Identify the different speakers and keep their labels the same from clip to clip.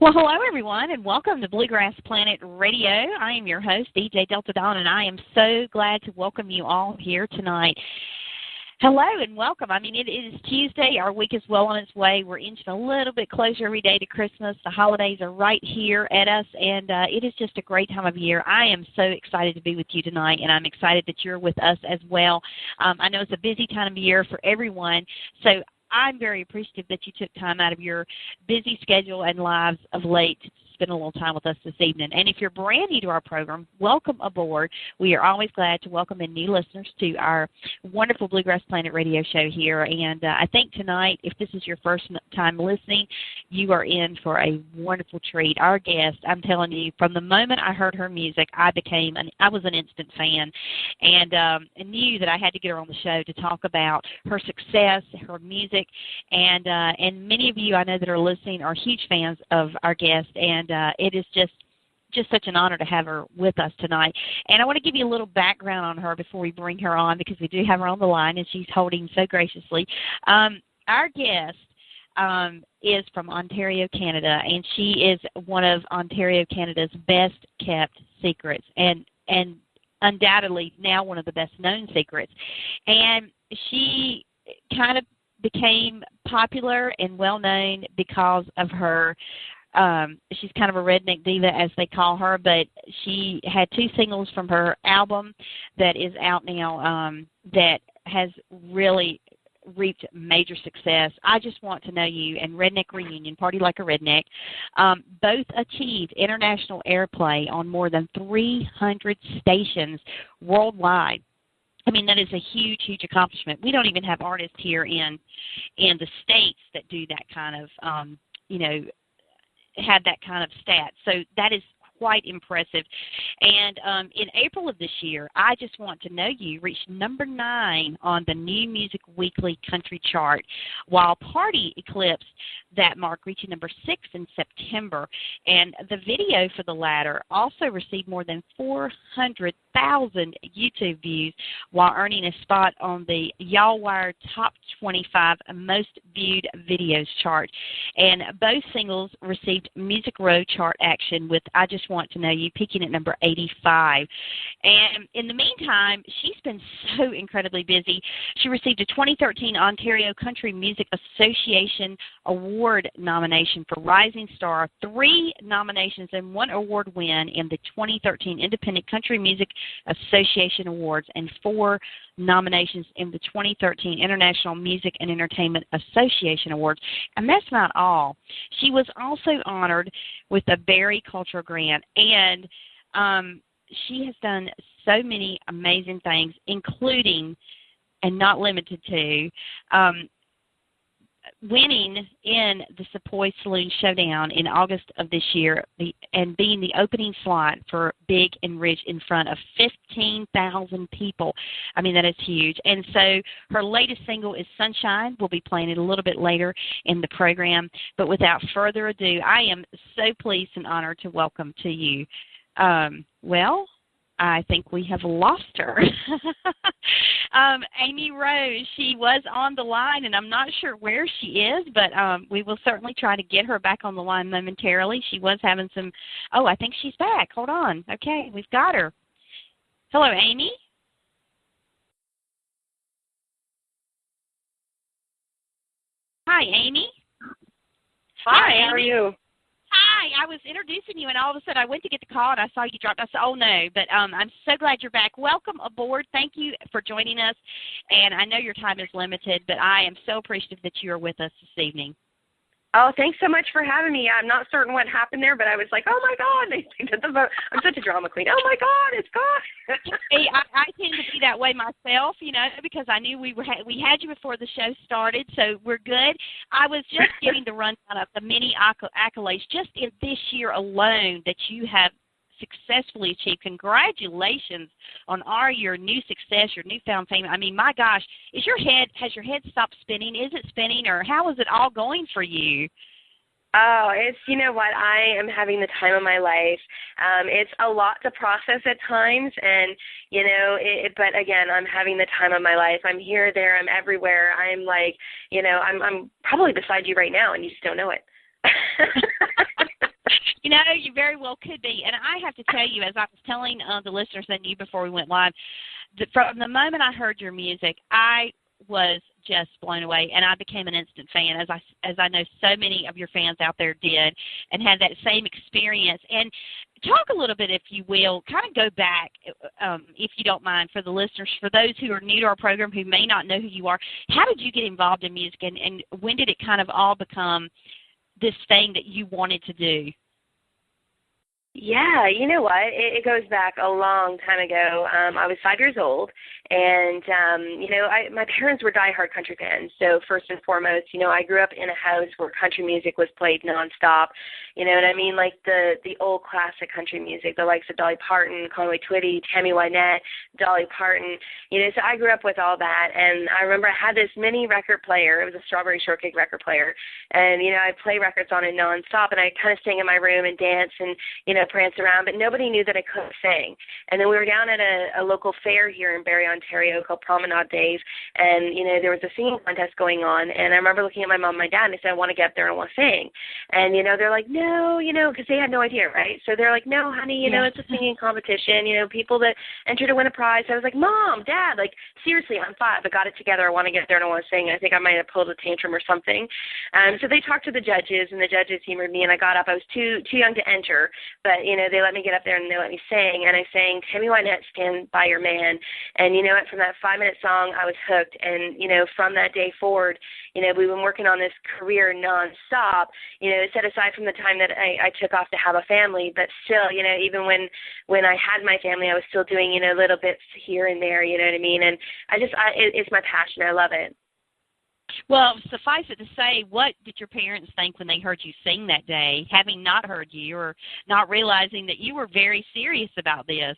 Speaker 1: Well, hello, everyone, and welcome to Bluegrass Planet Radio. I am your host, DJ Delta Dawn, and I am so glad to welcome you all here tonight. Hello and welcome. I mean, it is Tuesday. Our week is well on its way. We're inching a little bit closer every day to Christmas. The holidays are right here at us, and it is just a great time of year. I am so excited to be with you tonight, and I'm excited that you're with us as well. I know it's a busy time of year for everyone, so I'm very appreciative that you took time out of your busy schedule and lives of late to spend a little time with us this evening. And if you're brand new to our program, welcome aboard. We are always glad to welcome in new listeners to our wonderful Bluegrass Planet radio show here. And I think tonight, if this is your first time listening, you are in for a wonderful treat. Our guest, I'm telling you, from the moment I heard her music, I was an instant fan, and knew that I had to get her on the show to talk about her success, her music, and many of you I know that are listening are huge fans of our guest, and it is just such an honor to have her with us tonight. And I want to give you a little background on her before we bring her on, because we do have her on the line, and she's holding so graciously. Our guest is from Ontario, Canada, and she is one of Ontario, Canada's best-kept secrets, and undoubtedly now one of the best-known secrets. And she kind of became popular and well-known because of her she's kind of a redneck diva, as they call her, but she had 2 singles from her album that is out now that has really reaped major success. I Just Want to Know You and Redneck Reunion, Party Like a Redneck, both achieved international airplay on more than 300 stations worldwide. I mean, that is a huge, huge accomplishment. We don't even have artists here in the States that do that kind of, had that kind of stat. So that is quite impressive. And in April of this year, I Just Want to Know You reached number 9 on the New Music Weekly country chart, while Party eclipsed that mark, reaching number 6 in September. And the video for the latter also received more than 400,000 YouTube views, while earning a spot on the YALWire Top 25 Most Viewed Videos chart. And both singles received Music Row chart action, with I Just Want to Know You peaking at number 85. And in the meantime, she's been so incredibly busy. She received a 2013 Ontario Country Music Association Award nomination for Rising Star, 3 nominations and 1 award win in the 2013 Independent Country Music Association Awards, and 4 nominations in the 2013 International Music and Entertainment Association Awards. And that's not all. She was also honored with the Barrie Cultural Grant, and she has done so many amazing things, including, and not limited to, winning in the Sepoy Saloon Showdown in August of this year, and being the opening slot for Big and Rich in front of 15,000 people. I mean, that is huge. And so her latest single is Sunshine. We'll be playing it a little bit later in the program. But without further ado, I am so pleased and honored to welcome to you, I think we have lost her. Amy Rose, she was on the line, and I'm not sure where she is, but we will certainly try to get her back on the line momentarily. She was having some, I think she's back. Hold on. Okay, we've got her. Hello, Amy. Hi, Amy.
Speaker 2: Hi, how are you?
Speaker 1: Hi, I was introducing you, and all of a sudden I went to get the call, and I saw you dropped. I said, oh, no, but I'm so glad you're back. Welcome aboard. Thank you for joining us, and I know your time is limited, but I am so appreciative that you are with us this evening.
Speaker 2: Oh, thanks so much for having me. I'm not certain what happened there, but I was like, oh, my God, they picked up the vote. I'm such a drama queen. Oh, my God, it's gone.
Speaker 1: Hey, I tend to be that way myself, because I knew we had you before the show started, so we're good. I was just giving the rundown of the many accolades just in this year alone that you have successfully achieved. Congratulations on your new success, your newfound fame. I mean, my gosh, has your head stopped spinning? Is it spinning, or how is it all going for you?
Speaker 2: Oh, it's, you know what, I am having the time of my life. It's a lot to process at times, and, but again, I'm having the time of my life. I'm here, there, I'm everywhere. I'm like, I'm probably beside you right now, and you just don't know it.
Speaker 1: You know, you very well could be. And I have to tell you, as I was telling the listeners and you before we went live, that from the moment I heard your music, I was just blown away, and I became an instant fan, as I know so many of your fans out there did, and had that same experience. And talk a little bit, if you will, kind of go back, if you don't mind, for the listeners, for those who are new to our program who may not know who you are. How did you get involved in music, and when did it kind of all become this thing that you wanted to do?
Speaker 2: Yeah, you know what? It goes back a long time ago. I was 5 years old, and my parents were diehard country fans. So first and foremost, I grew up in a house where country music was played nonstop. You know what I mean? Like the old classic country music, the likes of Dolly Parton, Conway Twitty, Tammy Wynette, Dolly Parton. So I grew up with all that, and I remember I had this mini record player. It was a Strawberry Shortcake record player, and I'd play records on it nonstop, and I'd kind of sing in my room and dance and prance around, but nobody knew that I could sing. And then we were down at a local fair here in Barrie, Ontario called Promenade Days, and there was a singing contest going on, and I remember looking at my mom and my dad, and I said, I want to get up there and I want to sing. And they're like, no, because they had no idea, right? So they're like, no, honey, it's a singing competition, people that enter to win a prize. So I was like, Mom, Dad, like, seriously, I'm 5, I got it together, I want to get there and I want to sing. I think I might have pulled a tantrum or something. So they talked to the judges, and the judges humored me, and I got up. I was too young to enter, but they let me get up there and they let me sing, and I sang Tammy Wynette, Stand By Your Man. And from that 5-minute song, I was hooked. And from that day forward, we've been working on this career nonstop. Set aside from the time that I took off to have a family, but still, even when I had my family, I was still doing little bits here and there. You know what I mean? And it's my passion. I love it.
Speaker 1: Well, suffice it to say, what did your parents think when they heard you sing that day, having not heard you or not realizing that you were very serious about this?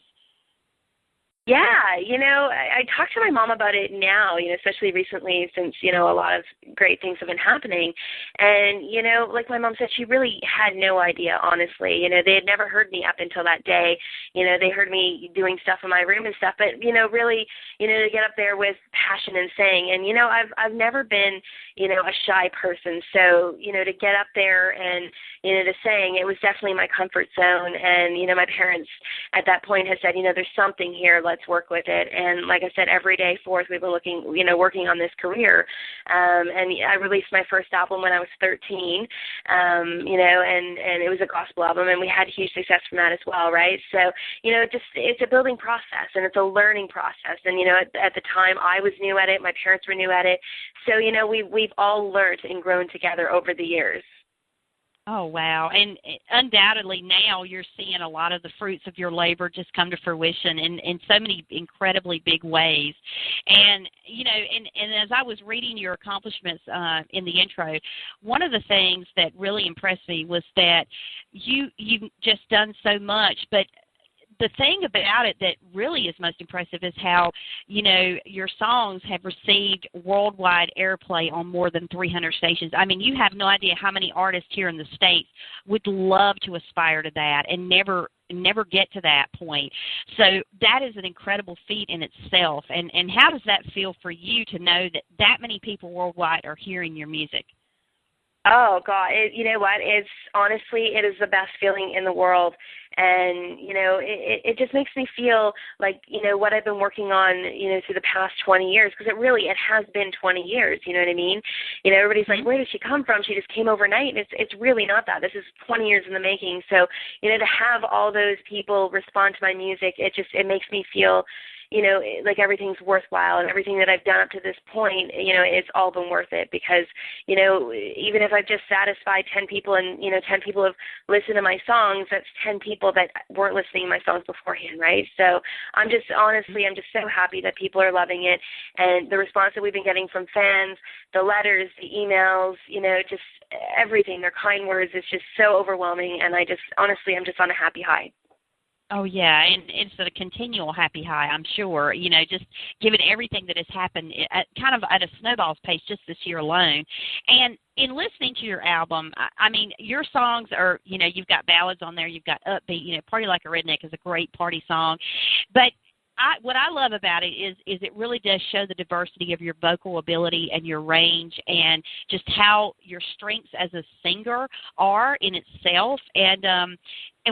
Speaker 2: Yeah, I talk to my mom about it now, especially recently since, a lot of great things have been happening. And, like my mom said, she really had no idea, honestly. They had never heard me up until that day. They heard me doing stuff in my room and stuff, but, really, to get up there with passion and sing. And, I've never been, a shy person. So, to get up there and, to sing, it was definitely my comfort zone. And, my parents at that point had said, there's something here, let's work with it. And like I said, every day forth, we've been working on this career. And I released my first album when I was 13, and it was a gospel album, and we had huge success from that as well, right? So, it's a building process, and it's a learning process. And, at the time, I was new at it, my parents were new at it. So, we've all learned and grown together over the years.
Speaker 1: Oh, wow. And undoubtedly now you're seeing a lot of the fruits of your labor just come to fruition in so many incredibly big ways. And, and as I was reading your accomplishments in the intro, one of the things that really impressed me was that you've just done so much, but the thing about it that really is most impressive is how, your songs have received worldwide airplay on more than 300 stations. I mean, you have no idea how many artists here in the States would love to aspire to that and never get to that point. So that is an incredible feat in itself. And how does that feel for you to know that many people worldwide are hearing your music?
Speaker 2: Oh, God, you know what? It is the best feeling in the world. And, it just makes me feel like, what I've been working on, through the past 20 years, because it has been 20 years, you know what I mean? Everybody's like, where did she come from? She just came overnight. And it's really not that. This is 20 years in the making. So, to have all those people respond to my music, it makes me feel, like everything's worthwhile, and everything that I've done up to this point, it's all been worth it, because, even if I've just satisfied 10 people and, 10 people have listened to my songs, that's 10 people that weren't listening to my songs beforehand, right? So I'm just so happy that people are loving it, and the response that we've been getting from fans, the letters, the emails, just everything, their kind words, is just so overwhelming, and I'm just on a happy high.
Speaker 1: Oh, yeah, and it's a continual happy high, I'm sure, just given everything that has happened kind of at a snowball's pace just this year alone. And in listening to your album, I mean, your songs are, you've got ballads on there, you've got upbeat, Party Like a Redneck is a great party song. But what I love about it is it really does show the diversity of your vocal ability and your range, and just how your strengths as a singer are in itself. And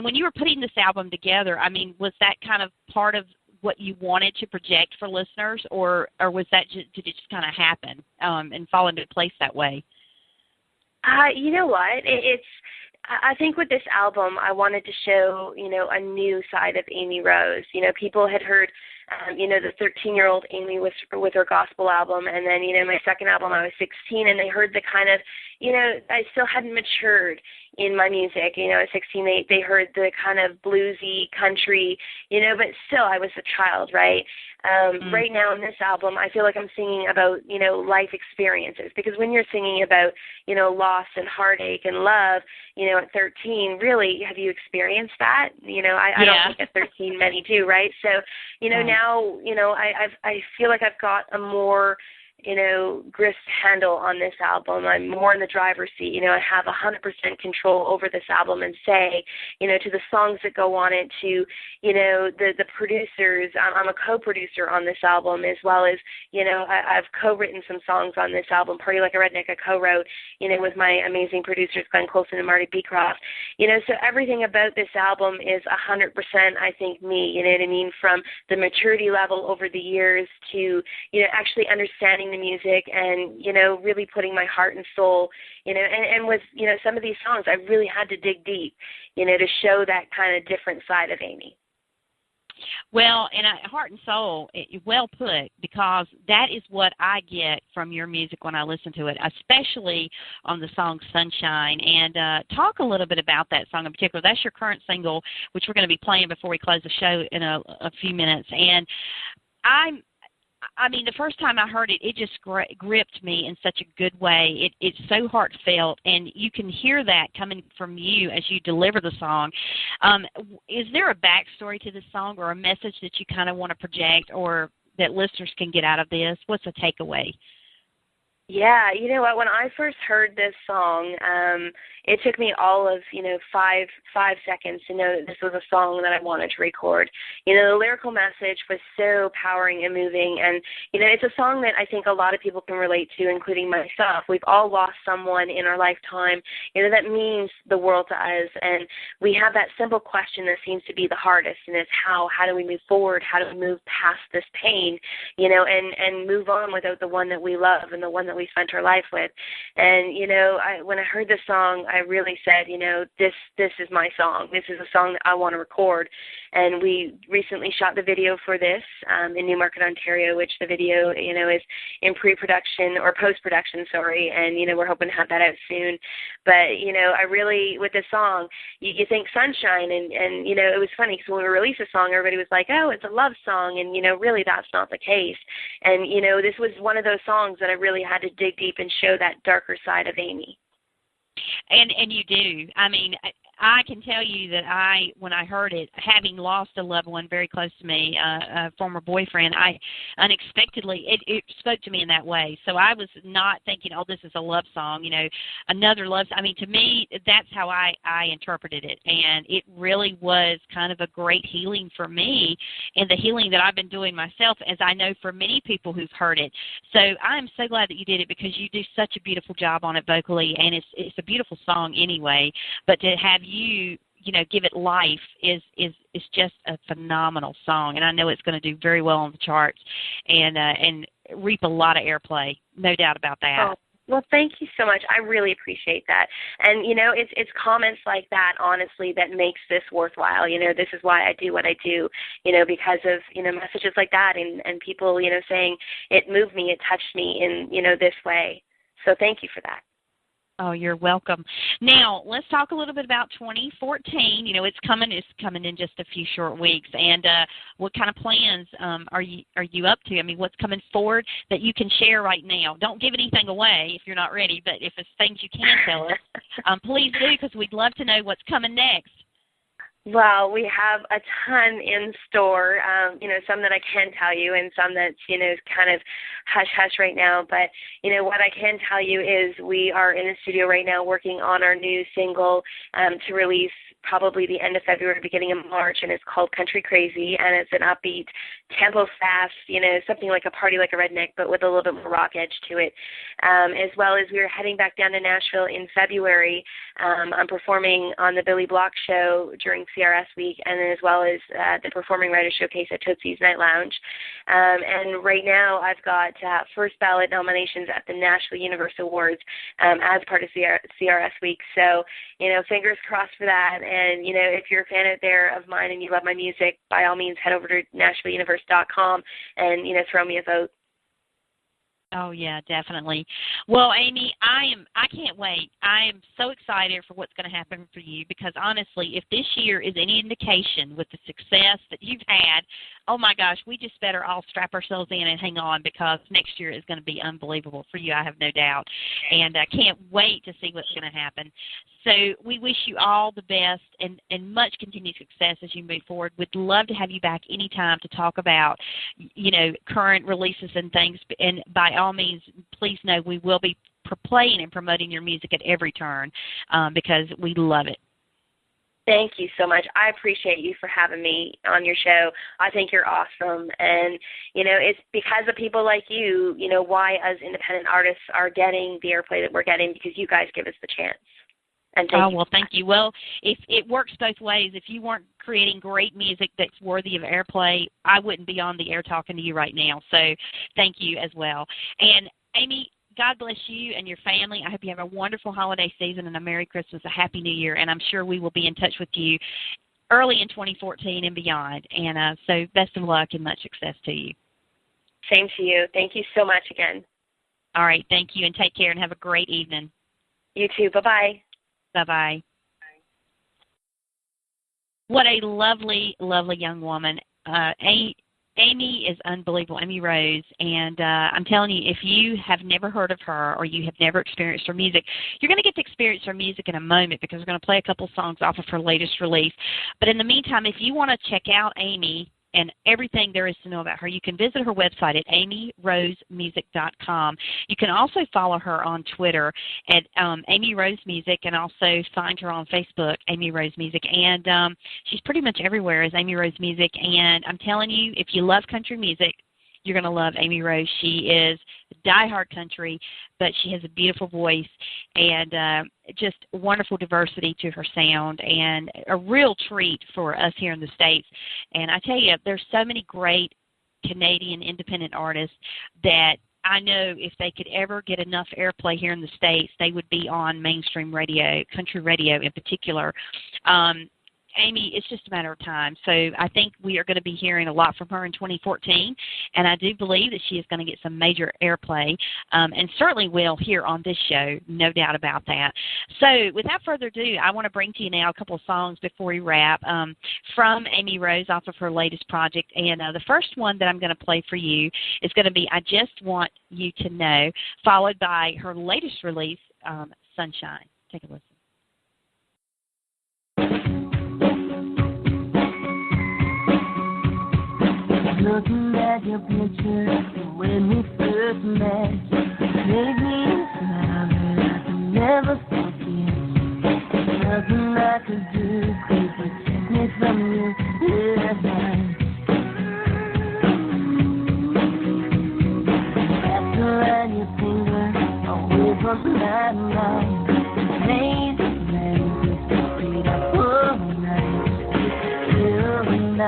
Speaker 1: when you were putting this album together, I mean, was that kind of part of what you wanted to project for listeners, or was that did it just kind of happen and fall into place that way?
Speaker 2: You know what? I think with this album, I wanted to show, a new side of Amy Rose. People had heard, the 13-year-old Amy with her gospel album, and then, my second album, I was 16, and they heard the kind of, I still hadn't matured in my music. At 16, they heard the kind of bluesy country, but still I was a child, right? Right now in this album, I feel like I'm singing about, life experiences, because when you're singing about, loss and heartache and love, at 13, really, have you experienced that? I don't think at 13 many do, right? So, now, I feel like I've got a more, grist handle on this album. I'm more in the driver's seat. I have 100% control over this album and say, to the songs that go on it, to, the producers. I'm a co-producer on this album, as well as, I've co-written some songs on this album. Party Like A Redneck I co-wrote, with my amazing producers, Glenn Coulson and Marty Beecroft. So everything about this album is 100%, I think, me, you know what I mean, from the maturity level over the years to, actually understanding the music and, really putting my heart and soul, and with, some of these songs, I really had to dig deep, to show that kind of different side of Amy.
Speaker 1: Well, and heart and soul, well put, because that is what I get from your music when I listen to it, especially on the song Sunshine. And talk a little bit about that song in particular. That's your current single, which we're going to be playing before we close the show in a few minutes. And I mean, the first time I heard it, it just gripped me in such a good way. It's so heartfelt, and you can hear that coming from you as you deliver the song. Is there a backstory to this song, or a message that you kind of want to project, or that listeners can get out of this? What's the takeaway?
Speaker 2: Yeah, you know what? When I first heard this song, it took me all of, 5 seconds to know that this was a song that I wanted to record. The lyrical message was so powering and moving, and, it's a song that I think a lot of people can relate to, including myself. We've all lost someone in our lifetime, that means the world to us, and we have that simple question that seems to be the hardest, and it's how do we move forward? How do we move past this pain, and move on without the one that we love and the one that we spent our life with. And, when I heard this song, I really said, this is my song. This is a song that I want to record. And we recently shot the video for this in Newmarket, Ontario, which the video, is in pre-production or post-production, sorry. And, we're hoping to have that out soon. But, I really, with this song, you think sunshine. And it was funny because when we released the song, everybody was like, oh, it's a love song. And, really that's not the case. And, this was one of those songs that I really had to dig deep and show that darker side of Amy.
Speaker 1: And you do. I mean, I can tell you that when I heard it, having lost a loved one very close to me, a former boyfriend, I unexpectedly, it spoke to me in that way. So I was not thinking, oh, this is a love song, another love song. I mean, to me, that's how I interpreted it. And it really was kind of a great healing for me, and the healing that I've been doing myself, as I know for many people who've heard it. So I'm so glad that you did it, because you do such a beautiful job on it vocally, and it's a beautiful song anyway. But to have you give it life is just a phenomenal song, and I know it's going to do very well on the charts and reap a lot of airplay, no doubt about that.
Speaker 2: Oh, well, thank you so much. I really appreciate that. And it's comments like that, honestly, that makes this worthwhile. This is why I do what I do. Because of messages like that, and people saying it moved me, it touched me in this way. So thank you for that.
Speaker 1: Oh, you're welcome. Now, let's talk a little bit about 2014. It's coming in just a few short weeks. And what kind of plans are you up to? I mean, what's coming forward that you can share right now? Don't give anything away if you're not ready, but if it's things you can tell us, please do, because we'd love to know what's coming next.
Speaker 2: Well, we have a ton in store, some that I can tell you and some that's, kind of hush-hush right now. But, what I can tell you is we are in the studio right now working on our new single to release probably the end of February, beginning of March, and it's called Country Crazy, and it's an upbeat, tempo-fast, something like a party like a redneck, but with a little bit more rock edge to it. As well as we are heading back down to Nashville in February. I'm performing on the Billy Block Show during CRS Week, and then as well as the Performing Writers Showcase at Tootsie's Night Lounge. And right now I've got first ballot nominations at the Nashville Universe Awards as part of CRS Week. So, fingers crossed for that. And, if you're a fan out there of mine and you love my music, by all means, head over to NashvilleUniverse.com and, throw me a vote.
Speaker 1: Oh, yeah, definitely. Well, Amy, I can't wait. I am so excited for what's going to happen for you because, honestly, if this year is any indication with the success that you've had, oh, my gosh, we just better all strap ourselves in and hang on because next year is going to be unbelievable for you, I have no doubt. And I can't wait to see what's going to happen. So we wish you all the best and much continued success as you move forward. We'd love to have you back anytime to talk about, current releases and things. And by all means, please know we will be playing and promoting your music at every turn because we love it.
Speaker 2: Thank you so much. I appreciate you for having me on your show. I think you're awesome. And, it's because of people like you, why us independent artists are getting the airplay that we're getting because you guys give us the chance. And
Speaker 1: thank you. Well, if it works both ways. If you weren't creating great music that's worthy of airplay, I wouldn't be on the air talking to you right now. So thank you as well. And, Amy, God bless you and your family. I hope you have a wonderful holiday season and a Merry Christmas, a Happy New Year, and I'm sure we will be in touch with you early in 2014 and beyond. And so best of luck and much success to you.
Speaker 2: Same to you. Thank you so much again.
Speaker 1: All right. Thank you, and take care and have a great evening.
Speaker 2: You too. Bye-bye.
Speaker 1: Bye-bye. What a lovely, lovely young woman. Amy is unbelievable, Amy Rose, and I'm telling you, if you have never heard of her or you have never experienced her music, you're going to get to experience her music in a moment because we're going to play a couple songs off of her latest release. But in the meantime, if you want to check out Amy and everything there is to know about her, you can visit her website at amyrosemusic.com. You can also follow her on Twitter at Amy Rose Music and also find her on Facebook, Amy Rose Music. And she's pretty much everywhere as Amy Rose Music. And I'm telling you, if you love country music, you're going to love Amy Rose. She is diehard country, but she has a beautiful voice and just wonderful diversity to her sound and a real treat for us here in the States. And I tell you, there's so many great Canadian independent artists that I know if they could ever get enough airplay here in the States, they would be on mainstream radio, country radio in particular. Amy, it's just a matter of time. So I think we are going to be hearing a lot from her in 2014, and I do believe that she is going to get some major airplay, and certainly will here on this show, no doubt about that. So without further ado, I want to bring to you now a couple of songs before we wrap from Amy Rose off of her latest project, and the first one that I'm going to play for you is going to be I Just Want You to Know, followed by her latest release, Sunshine. Take a listen.
Speaker 3: Looking at your picture when we first met, made me smile that I can never forget. Nothing I could do could protect me from you last night. Wrapped around your finger, away from the limelight. Made the plans to stay up all night. You and I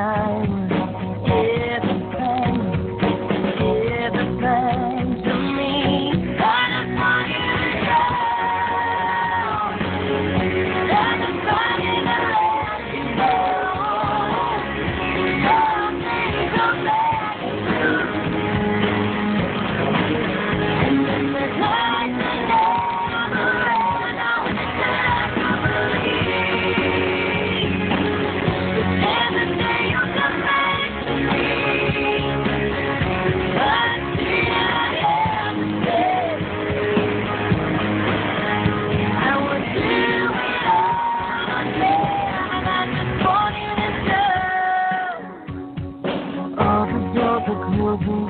Speaker 3: were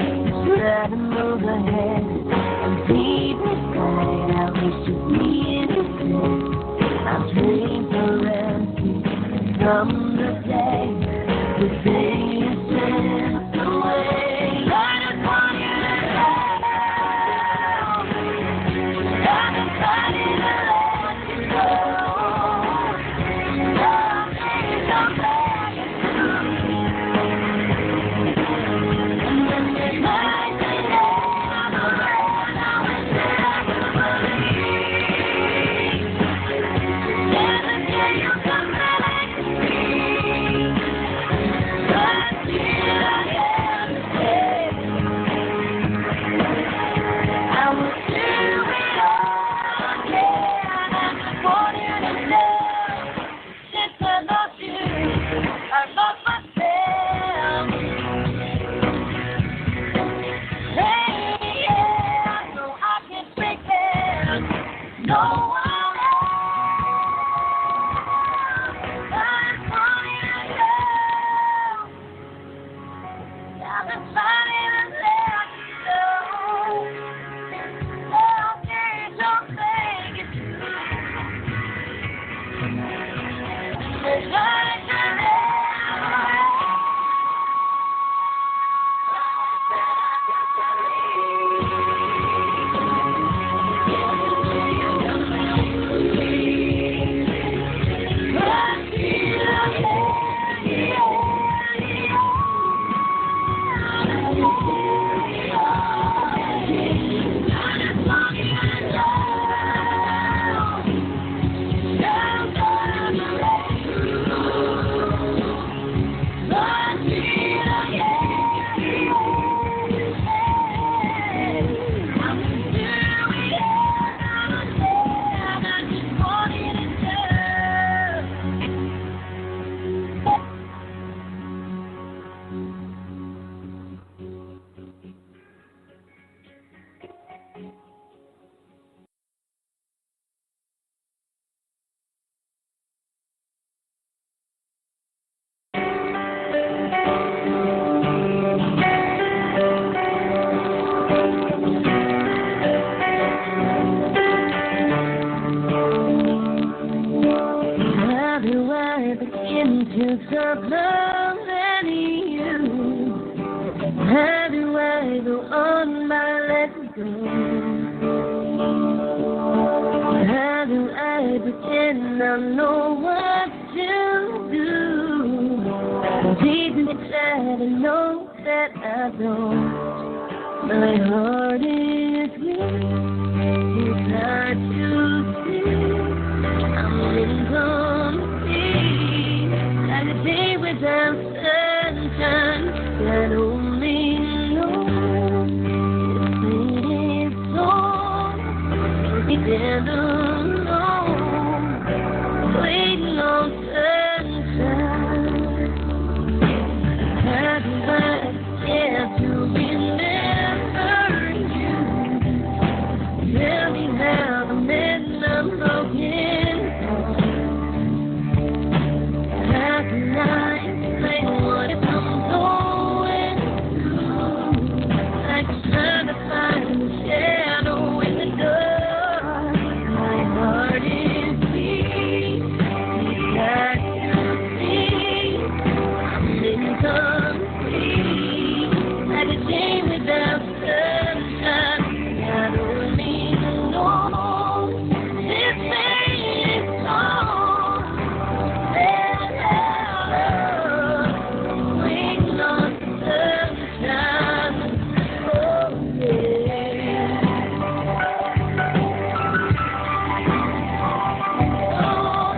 Speaker 3: try to move ahead, and deep inside I wish to be innocent. I'm dreaming for empty, come the day the day is sent away. I just want you to know I've been trying to let you go. Some things don't make it through. And when there's nights and days on the road, I wish that I could believe. There's a day you'll come back to me. Until I am the day, I will do it all again. I just want you to know, since I lost you, I lost myself. Hey, yeah, so I can pretend no one else. I just want you to know I've been trying to let you know. Some days don't make it through. There's nights and days around. How do I begin to stop loving you? How do I go on by letting go? How do I pretend I know what to do? Deep inside I know that I don't. My heart is weak, it's hard to see. I'm incomplete, like a day without sunshine. God only knows it's faded song. We stand alone, waiting on sunshine. How do I get to remember you? Tell me how the men I'm broken. How can I explain what I'm going through? Like I'm trying to find the shadow in the dark. My heart is weak, it's hard to see. I'm incomplete, like a day without sunshine. God only knows this faded song. Waiting on sunshine. Oh, yeah. Oh,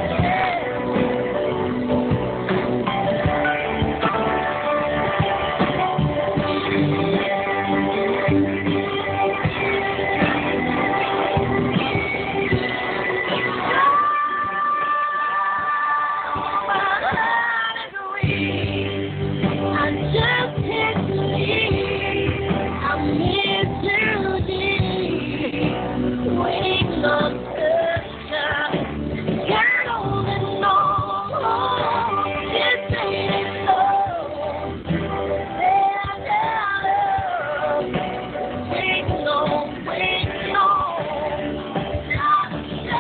Speaker 3: I just can't believe I'm here today, waiting on sunshine. God only knows this ain't love. Waiting on sunshine.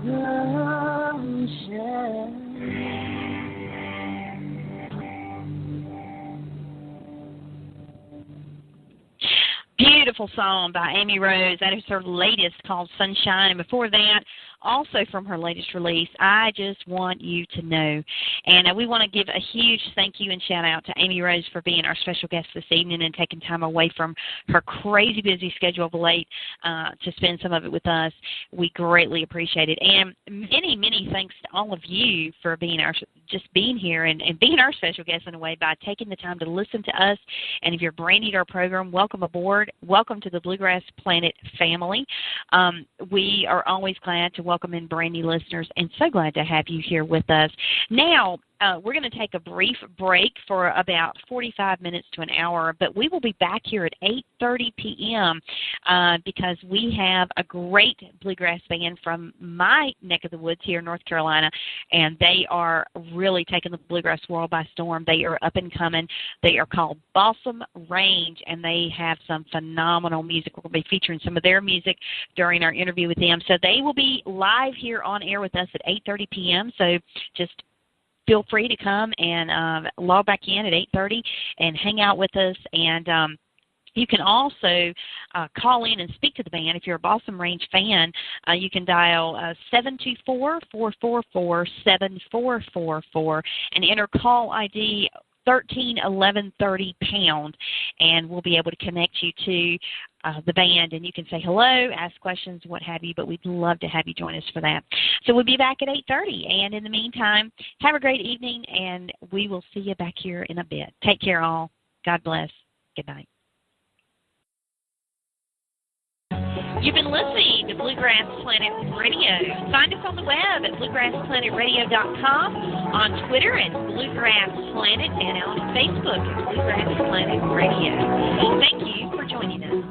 Speaker 3: sunshine.
Speaker 1: Beautiful song by Amy Rose. That is her latest, called Sunshine. And before that, also from her latest release, I Just Want You to Know. And we want to give a huge thank you and shout out to Amy Rose for being our special guest this evening and taking time away from her crazy busy schedule of late to spend some of it with us. We greatly appreciate it. And many, many thanks to all of you for being being here and being our special guest in a way by taking the time to listen to us. And if you're brand new to our program, welcome aboard. Welcome to the Bluegrass Planet family. We are always glad to welcome in brand new listeners and so glad to have you here with us. Now, we're going to take a brief break for about 45 minutes to an hour, but we will be back here at 8:30 p.m. Because we have a great bluegrass band from my neck of the woods here in North Carolina, and they are really taking the bluegrass world by storm. They are up and coming. They are called Balsam Range, and they have some phenomenal music. We'll be featuring some of their music during our interview with them. So they will be live here on air with us at 8:30 p.m. So just feel free to come and log back in at 8:30 and hang out with us. And you can also call in and speak to the band. If you're a Balsam Range fan, you can dial 724-444-7444 and enter call ID 131130#, and we'll be able to connect you to the band, and you can say hello, ask questions, what have you, but we'd love to have you join us for that. So we'll be back at 8:30, and in the meantime, have a great evening, and we will see you back here in a bit. Take care, all. God bless. Good night. You've been listening to Bluegrass Planet Radio. Find us on the web at bluegrassplanetradio.com, on Twitter at Bluegrass Planet, and on Facebook at Bluegrass Planet Radio. Thank you for joining us.